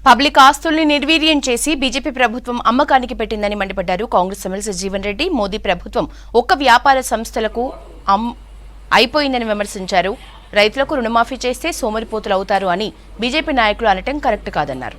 Public ఆస్తుల్ని నిర్వీర్యం చేసి బీజేపీ ప్రభుత్వం అమ్మకానికి పెట్టిందని మండిపడ్డారు కాంగ్రెస్ ఎమ్మెల్సీ జీవన్ రెడ్డి. మోదీ ప్రభుత్వం ఒక్క వ్యాపార సంస్థలకు అయిపోయిందని విమర్శించారు. రైతులకు రుణమాఫీ చేస్తే సోమరిపోతులు అవుతారు అని బీజేపీ నాయకులు అనటం కరెక్ట్ కాదన్నారు.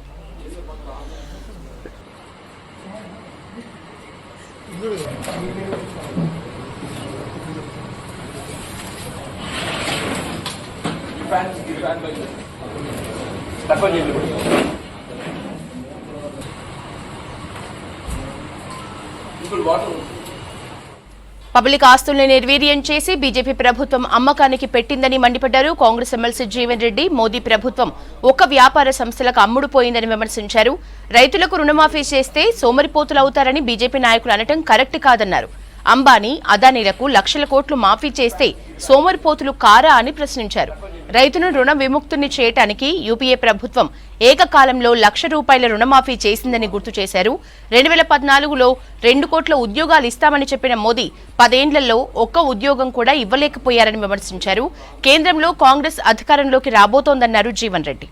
పబ్లిక్ ఆస్తుల్ని నిర్వీర్యం చేసి బీజేపీ ప్రభుత్వం అమ్మకానికి పెట్టిందని మండిపడ్డారు కాంగ్రెస్ ఎమ్మెల్సీ జీవన్ రెడ్డి. మోదీ ప్రభుత్వం ఒక్క వ్యాపార సంస్థలకు అమ్ముడుపోయిందని విమర్శించారు. రైతులకు రుణమాఫీ చేస్తే సోమరిపోతులు అవుతారని బీజేపీ నాయకులు అనటం కరెక్ట్ కాదన్నారు. అంబానీ, అదానీలకు లక్షల కోట్లు మాఫీ చేస్తే సోమరిపోతులు కారా అని ప్రశ్నించారు. రైతును రుణ విముక్తుని చేయటానికి యూపీఏ ప్రభుత్వం ఏకకాలంలో ₹1,00,000 రుణమాఫీ చేసిందని గుర్తు చేశారు. 2014లో 2 కోట్ల ఉద్యోగాలు ఇస్తామని చెప్పిన మోదీ 10 ఏళ్లలో ఒక్క ఉద్యోగం కూడా ఇవ్వలేకపోయారని విమర్శించారు. కేంద్రంలో కాంగ్రెస్ అధికారంలోకి రాబోతోందన్నారు జీవన్ రెడ్డి.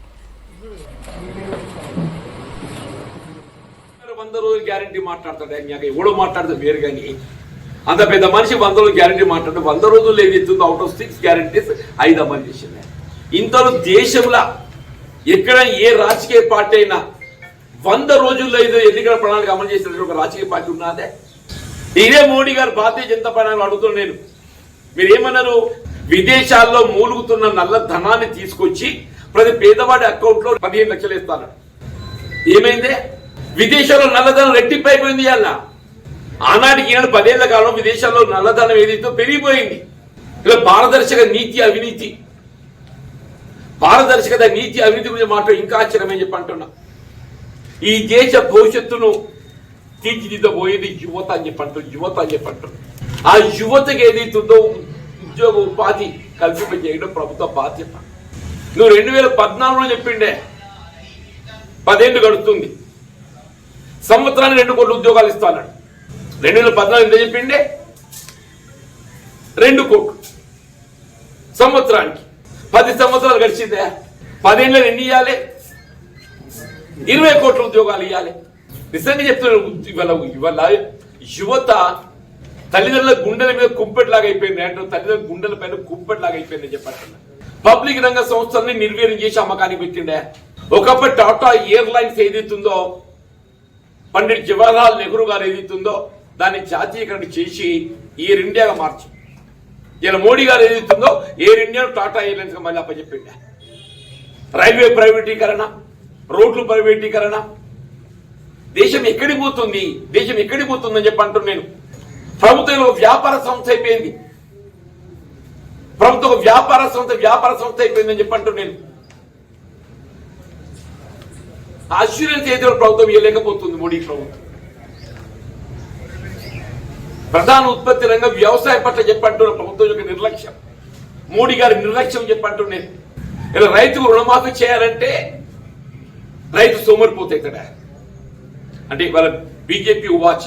100 రోజులు గ్యారంటీ మాట్లాడతాడు వేరు కానీ అంత పెద్ద మనిషి 100 రోజులు గ్యారంటీ మాట్లాడు. 100 రోజులు ఏదైతుందో అవుట్ ఆఫ్ 6 గ్యారంటీస్ 5 అమలు చేసింది. ఇంతలో దేశంలో ఎక్కడ ఏ రాజకీయ పార్టీ అయినా 100 రోజుల్లో ఏదో ఎన్నికల ప్రణాళిక అమలు చేసిన ఒక రాజకీయ పార్టీ ఉన్నదే? ఇదే మోడీ గారు భారతీయ జనతా పార్టీ అడుగుతున్నాను నేను. మీరు ఏమన్నారు? విదేశాల్లో మూలుగుతున్న నల్ల ధనాన్ని తీసుకొచ్చి ప్రతి పేదవాడి అకౌంట్ లో 15 లక్షలు ఇస్తాను. ఏమైంది? విదేశాల్లో నల్లధనం రెట్టింపైపోయింది. అలా ఆనాటికి 10 ఏళ్ల కాలం విదేశాల్లో నల్లధనం ఏదైతే పెరిగిపోయింది. ఇలా పారదర్శక నీతి అవినీతి గురించి మాట ఇంకా ఆశ్చర్యమే చెప్పంటున్నా. ఈ దేశ భవిష్యత్తును తీర్చిదిద్దబోయేది యువత అని చెప్పంటున్నా. ఆ యువతకి ఏదైతుందో ఉద్యోగ ఉపాధి కల్పింపజేయడం ప్రభుత్వ బాధ్యత. నువ్వు 2014లో చెప్పిండే 10 ఏళ్ళు గడుస్తుంది, సంవత్సరానికి 2 కోట్ల ఉద్యోగాలు ఇస్తాను. 2014 ఎంత చెప్పిండే? 2 కోట్లు సంవత్సరానికి. 10 సంవత్సరాలు గడిచిందే. 10 ఏళ్ళు ఎన్ని ఇవ్వాలి? 20 కోట్ల ఉద్యోగాలు ఇవ్వాలి. నిజంగా చెప్తున్నాను. ఇవాళ యువత తల్లిదండ్రుల గుండెల మీద కుంపెట్లాగా అయిపోయింది అంటే తల్లిదండ్రుల గుండెల పైన కుంపెట్లాగా అయిపోయిందని చెప్పంటున్నా. పబ్లిక్ రంగ సంస్థల్ని నిర్వీర్యం చేసి అమ్మకానికి పెట్టిండే. ఒకప్పుడు టాటా ఎయిర్లైన్స్ ఏదైతుందో, పండిట్ జవహర్లాల్ నెహ్రూ గారు ఏదైతుందో దాన్ని జాతీయకరణ చేసి ఎయిర్ ఇండియాగా మార్చి ఇలా మోడీ గారు ఏదైతుందో ఎయిర్ ఇండియాను టాటా ఎయిర్లైన్స్ గా మళ్ళీ అప్పచెప్పిండ. రైల్వే ప్రైవేటీకరణ, రోడ్లు ప్రైవేటీకరణ. దేశం ఎక్కడికి పోతుందని చెప్పి అంటున్నాను నేను. ప్రభుత్వం ఒక వ్యాపార సంస్థ అయిపోయింది. వ్యాపార సంస్థ అయిపోయిందని చెప్పి అంటున్నాను నేను. అష్యూరెన్స్ ఏదో ప్రభుత్వం ఇవ్వలేకపోతుంది మోడీ ప్రభుత్వం. ప్రధాన ఉత్పత్తి రంగం వ్యవసాయ పట్ల చెప్పంటున్న ప్రభుత్వం యొక్క నిర్లక్ష్యం, మోడీ గారి నిర్లక్ష్యం చెప్పంటున్నాను. ఇలా రైతుకు రుణమాఫీ చేయాలంటే రైతు సోమరిపోతాడు. అంటే ఇవాళ బీజేపీ ఉవాచ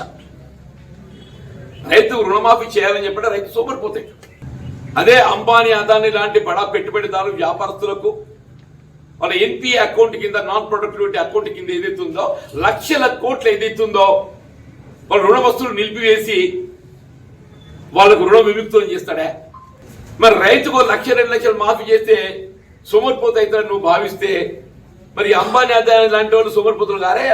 రైతుకు రుణమాఫీ చేయాలని చెప్పంటే రైతు సోమరిపోతాడు. అదే అంబానీ, అదానీ లాంటి బడా పెట్టుబడిదారు వ్యాపారస్తులకు వాళ్ళ ఎన్పిఏ అకౌంట్ కింద, నాన్ ప్రొడక్టివిటీ అకౌంట్ కింద ఏదైతుందో లక్షల కోట్లు ఏదైతుందో వాళ్ళ రుణ వస్తువులు నిలిపివేసి వాళ్ళకు రుణ విముక్తులు చేస్తాడే. మరి రైతుకు 1,00,000-2 లక్షలు మాఫీ చేస్తే సోమరిపోతు అవుతాడని నువ్వు భావిస్తే మరి అంబానీ, అదానీ లాంటి వాళ్ళు సోమరిపోతులు కారే.